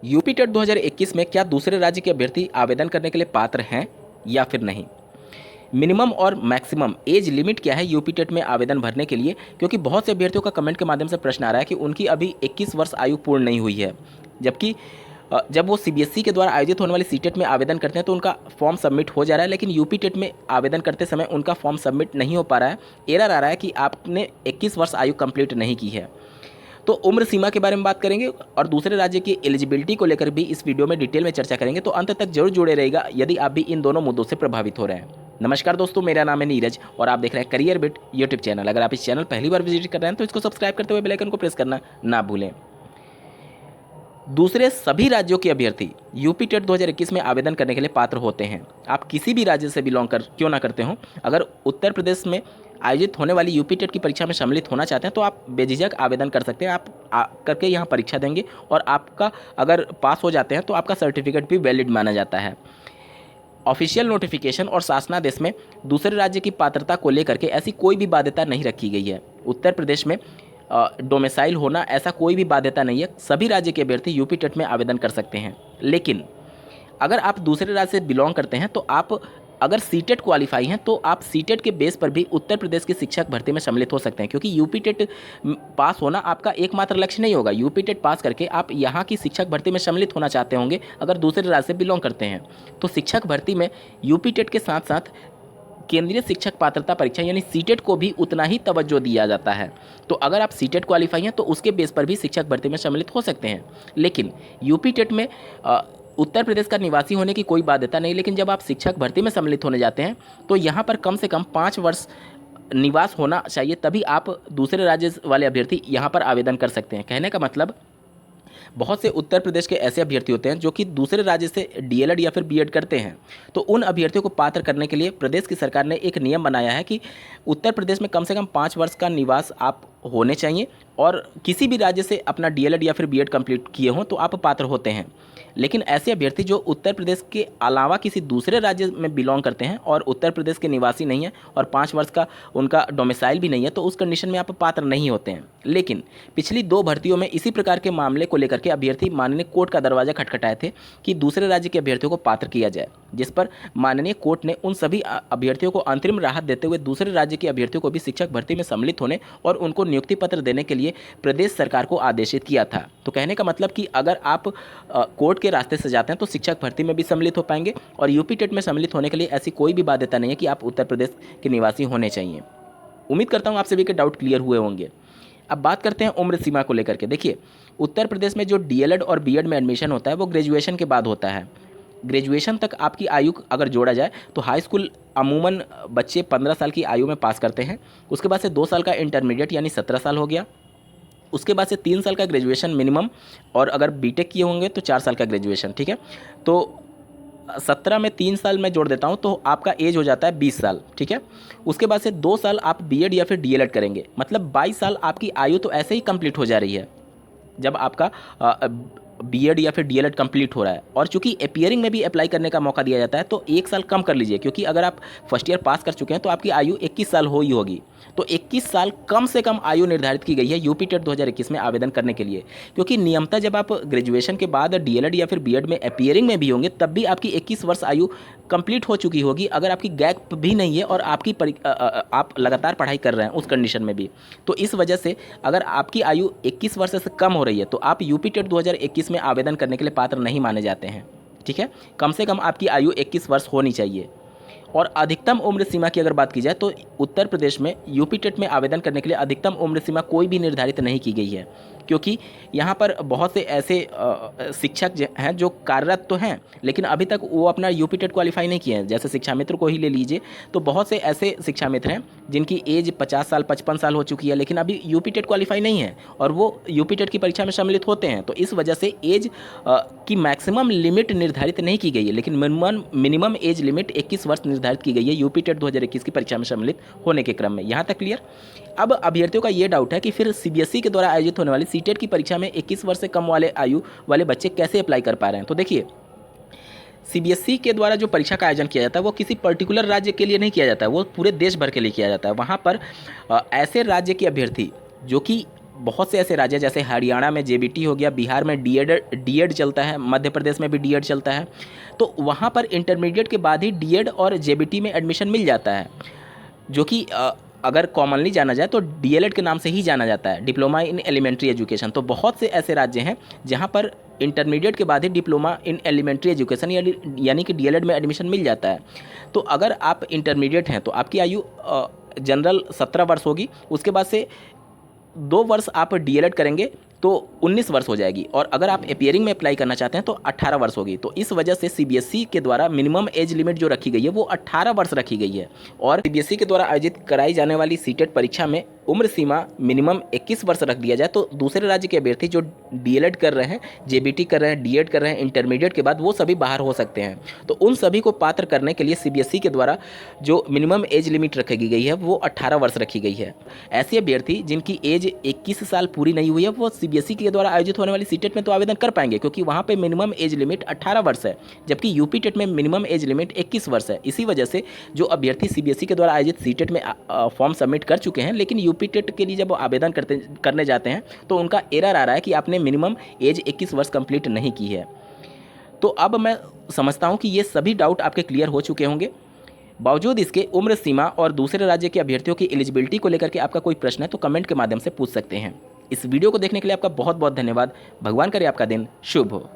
UP TET 2021 में क्या दूसरे राज्य के अभ्यर्थी आवेदन करने के लिए पात्र हैं या फिर नहीं। मिनिमम और मैक्सिमम एज लिमिट क्या है यूपी टेट में आवेदन भरने के लिए, क्योंकि बहुत से अभ्यर्थियों का कमेंट के माध्यम से प्रश्न आ रहा है कि उनकी अभी 21 वर्ष आयु पूर्ण नहीं हुई है, जबकि जब वो सीबीएसई के द्वारा आयोजित होने वाली सीटेट में आवेदन करते हैं तो उनका फॉर्म सबमिट हो जा रहा है, लेकिन यूपी टेट में आवेदन करते समय उनका फॉर्म सबमिट नहीं हो पा रहा है। एरर आ रहा है कि आपने 21 वर्ष आयु कंप्लीट नहीं की है। तो उम्र सीमा के बारे में बात करेंगे और दूसरे राज्य की एलिजिबिलिटी को लेकर भी इस वीडियो में डिटेल में चर्चा करेंगे, तो अंत तक जरूर जुड़े रहेगा यदि आप भी इन दोनों मुद्दों से प्रभावित हो रहे हैं। नमस्कार दोस्तों, मेरा नाम है नीरज और आप देख रहे हैं करियर बिट यूट्यूब चैनल। अगर आप इस चैनल पहली बार विजिट कर रहे हैं तो इसको सब्सक्राइब करते हुए बेल आइकन को प्रेस करना ना भूलें। दूसरे सभी राज्यों के अभ्यर्थी यूपी टेट 2021 में आवेदन करने के लिए पात्र होते हैं। आप किसी भी राज्य से बिलोंग कर क्यों ना करते हो, अगर उत्तर प्रदेश में आयोजित होने वाली यूपी टेट की परीक्षा में सम्मिलित होना चाहते हैं तो आप बेझिझक आवेदन कर सकते हैं। आप करके यहाँ परीक्षा देंगे और आपका अगर पास हो जाते हैं तो आपका सर्टिफिकेट भी वैलिड माना जाता है। ऑफिशियल नोटिफिकेशन और शासनादेश में दूसरे राज्य की पात्रता को लेकर के ऐसी कोई भी बाध्यता नहीं रखी गई है। उत्तर प्रदेश में डोमिसाइल होना ऐसा कोई भी बाध्यता नहीं है। सभी राज्य के अभ्यर्थी यूपी टेट में आवेदन कर सकते हैं, लेकिन अगर आप दूसरे राज्य से बिलोंग करते हैं तो आप अगर सीटेट क्वालिफाई हैं तो आप सीटेट के बेस पर भी उत्तर प्रदेश की शिक्षक भर्ती में सम्मिलित हो सकते हैं, क्योंकि यूपी टेट पास होना आपका एकमात्र लक्ष्य नहीं होगा। यूपी टेट पास करके आप यहाँ की शिक्षक भर्ती में सम्मिलित होना चाहते होंगे अगर दूसरे राज्य से बिलोंग करते हैं, तो शिक्षक भर्ती में यूपी टेट के साथ साथ केंद्रीय शिक्षक पात्रता परीक्षा यानी सीटेट को भी उतना ही तवज्जो दिया जाता है। तो अगर आप सीटेट क्वालिफाई हैं तो उसके बेस पर भी शिक्षक भर्ती में सम्मिलित हो सकते हैं, लेकिन यूपी टेट में उत्तर प्रदेश का निवासी होने की कोई बाध्यता नहीं। लेकिन जब आप शिक्षक भर्ती में सम्मिलित होने जाते हैं तो यहाँ पर कम से कम 5 वर्ष निवास होना चाहिए, तभी आप दूसरे राज्य वाले अभ्यर्थी यहाँ पर आवेदन कर सकते हैं। कहने का मतलब बहुत से उत्तर प्रदेश के ऐसे अभ्यर्थी होते हैं जो कि दूसरे राज्य से डीएलएड या फिर बीएड करते हैं, तो उन अभ्यर्थियों को पात्र करने के लिए प्रदेश की सरकार ने एक नियम बनाया है कि उत्तर प्रदेश में कम से कम 5 वर्ष का निवास आप होने चाहिए और किसी भी राज्य से अपना डीएलएड या फिर बीएड कंप्लीट किए हों तो आप पात्र होते हैं। लेकिन ऐसे अभ्यर्थी जो उत्तर प्रदेश के अलावा किसी दूसरे राज्य में बिलोंग करते हैं और उत्तर प्रदेश के निवासी नहीं हैं और 5 वर्ष का उनका डोमिसाइल भी नहीं है, तो उस कंडीशन में आप पात्र नहीं होते हैं। लेकिन पिछली 2 भर्तियों में इसी प्रकार के मामले को लेकर के अभ्यर्थी माननीय कोर्ट का दरवाजा खटखटाए थे कि दूसरे राज्य के अभ्यर्थियों को पात्र किया जाए, जिस पर माननीय कोर्ट ने उन सभी अभ्यर्थियों को अंतरिम राहत देते हुए दूसरे राज्य के अभ्यर्थियों को भी शिक्षक भर्ती में सम्मिलित होने और उनको नियुक्ति पत्र देने के लिए प्रदेश सरकार को आदेशित किया था। तो कहने का मतलब कि अगर आप कोर्ट के रास्ते से जाते हैं तो शिक्षक भर्ती में भी सम्मिलित हो पाएंगे और यूपी टेट में सम्मिलित होने के लिए ऐसी कोई भी बाध्यता नहीं है कि आप उत्तर प्रदेश के निवासी होने चाहिए। उम्मीद करता हूं आप सभी के डाउट क्लियर हुए होंगे। अब बात करते हैं उम्र सीमा को लेकर के। देखिए, उत्तर प्रदेश में जो डीएलएड और बीएड में एडमिशन होता है वो ग्रेजुएशन के बाद होता है। ग्रेजुएशन तक आपकी आयु अगर जोड़ा जाए तो हाई स्कूल अमूमन बच्चे 15 साल की आयु में पास करते हैं। उसके बाद से 2 साल का इंटरमीडिएट यानी 17 साल हो गया। उसके बाद से 3 साल का ग्रेजुएशन मिनिमम, और अगर बीटेक किए होंगे तो 4 साल का ग्रेजुएशन। ठीक है, तो 17 में 3 साल मैं जोड़ देता हूं तो आपका एज हो जाता है 20 साल। ठीक है, उसके बाद से 2 साल आप बीएड या फिर डीएलएड करेंगे, मतलब 22 साल आपकी आयु तो ऐसे ही कंप्लीट हो जा रही है जब आपका बीएड या फिर डीएलएड कंप्लीट हो रहा है। और चूंकि अपीयरिंग में भी अप्लाई करने का मौका दिया जाता है तो 1 साल कम कर लीजिए, क्योंकि अगर आप फर्स्ट ईयर पास कर चुके हैं तो आपकी आयु 21 साल हो ही होगी। तो 21 साल कम से कम आयु निर्धारित की गई है यूपी टेट 2021 में आवेदन करने के लिए, क्योंकि नियमतः जब आप ग्रेजुएशन के बाद डीएलएड या फिर बीएड में अपीयरिंग में भी होंगे तब भी आपकी 21 वर्ष आयु कंप्लीट हो चुकी होगी, अगर आपकी गैप भी नहीं है और आप लगातार पढ़ाई कर रहे हैं उस कंडीशन में भी। तो इस वजह से अगर आपकी आयु 21 वर्ष से कम हो रही है तो आप यूपी टेट 2021 में आवेदन करने के लिए पात्र नहीं माने जाते हैं। ठीक है, कम से कम आपकी आयु 21 वर्ष होनी चाहिए। और अधिकतम उम्र सीमा की अगर बात की जाए तो उत्तर प्रदेश में यूपी टेट में आवेदन करने के लिए अधिकतम उम्र सीमा कोई भी निर्धारित नहीं की गई है, क्योंकि यहाँ पर बहुत से ऐसे शिक्षक हैं जो कार्यरत तो हैं लेकिन अभी तक वो अपना यूपी टेट क्वालिफाई नहीं किए हैं। जैसे शिक्षा मित्र को ही ले लीजिए, तो बहुत से ऐसे शिक्षा मित्र हैं जिनकी एज 50 साल 55 साल हो चुकी है लेकिन अभी यूपी टेट क्वालिफाई नहीं है और वो यूपी टेट की परीक्षा में सम्मिलित होते हैं। तो इस वजह से एज की मैक्सिमम लिमिट निर्धारित नहीं की गई है, लेकिन मिनिमम एज लिमिट 21 वर्ष निर्धारित की गई है यूपी टेट 2021 की परीक्षा में सम्मिलित होने के क्रम में। यहाँ तक क्लियर। अब अभ्यर्थियों का ये डाउट है कि फिर सीबीएसई के द्वारा आयोजित होने वाली सीटेट की परीक्षा में 21 वर्ष से कम वाले आयु वाले बच्चे कैसे अप्लाई कर पा रहे हैं। तो देखिए, सीबीएसई के द्वारा जो परीक्षा का आयोजन किया जाता है वो किसी पर्टिकुलर राज्य के लिए नहीं किया जाता है, वो पूरे देश भर के लिए किया जाता है। वहाँ पर ऐसे राज्य के अभ्यर्थी जो कि बहुत से ऐसे राज्य जैसे हरियाणा में जेबीटी हो गया, बिहार में डीएड चलता है, मध्य प्रदेश में भी डीएड चलता है। तो वहाँ पर इंटरमीडिएट के बाद ही डीएड और जेबीटी में एडमिशन मिल जाता है, जो कि अगर कॉमनली जाना जाए तो डीएलएड के नाम से ही जाना जाता है, डिप्लोमा इन एलिमेंट्री एजुकेशन। तो बहुत से ऐसे राज्य हैं जहाँ पर इंटरमीडिएट के बाद ही डिप्लोमा इन एलिमेंट्री एजुकेशन यानी कि डीएलएड में एडमिशन मिल जाता है। तो अगर आप इंटरमीडिएट हैं तो आपकी आयु जनरल 17 वर्ष होगी, उसके बाद से 2 वर्ष आप डीएलएड करेंगे तो 19 वर्ष हो जाएगी, और अगर आप अपीयरिंग में अप्लाई करना चाहते हैं तो 18 वर्ष होगी। तो इस वजह से सीबीएसई के द्वारा मिनिमम एज लिमिट जो रखी गई है वो 18 वर्ष रखी गई है। और सीबीएसई के द्वारा आयोजित कराई जाने वाली सीटेट परीक्षा में उम्र सीमा मिनिमम 21 वर्ष रख दिया जाए, तो दूसरे राज्य के अभ्यर्थी जो डीएलएड कर रहे हैं, जेबीटी कर रहे हैं, डीएड कर रहे हैं इंटरमीडिएट के बाद, वो सभी बाहर हो सकते हैं। तो उन सभी को पात्र करने के लिए सीबीएसई के द्वारा जो मिनिमम एज लिमिट रखी गई है वो 18 वर्ष रखी गई है। ऐसे अभ्यर्थी जिनकी एज 21 साल पूरी नहीं हुई है वो सीबीएसई के द्वारा आयोजित होने वाली सीटेट में तो आवेदन कर पाएंगे, क्योंकि वहाँ पे मिनिमम एज लिमिट 18 वर्ष है, जबकि यूपी टेट में मिनिमम एज लिमिट 21 वर्ष है। इसी वजह से जो अभ्यर्थी सीबीएसई के द्वारा आयोजित सीटेट में फॉर्म सबमिट कर चुके हैं, लेकिन यूपी टेट के लिए जब आवेदन करने जाते हैं तो उनका एरर आ रहा है कि आपने मिनिमम एज 21 वर्ष कंप्लीट नहीं की है। तो अब मैं समझता हूं कि ये सभी डाउट आपके क्लियर हो चुके होंगे। बावजूद इसके उम्र सीमा और दूसरे राज्य के अभ्यर्थियों की एलिजिबिलिटी को लेकर के आपका कोई प्रश्न है तो कमेंट के माध्यम से पूछ सकते हैं। इस वीडियो को देखने के लिए आपका बहुत बहुत धन्यवाद। भगवान करे आपका दिन शुभ हो।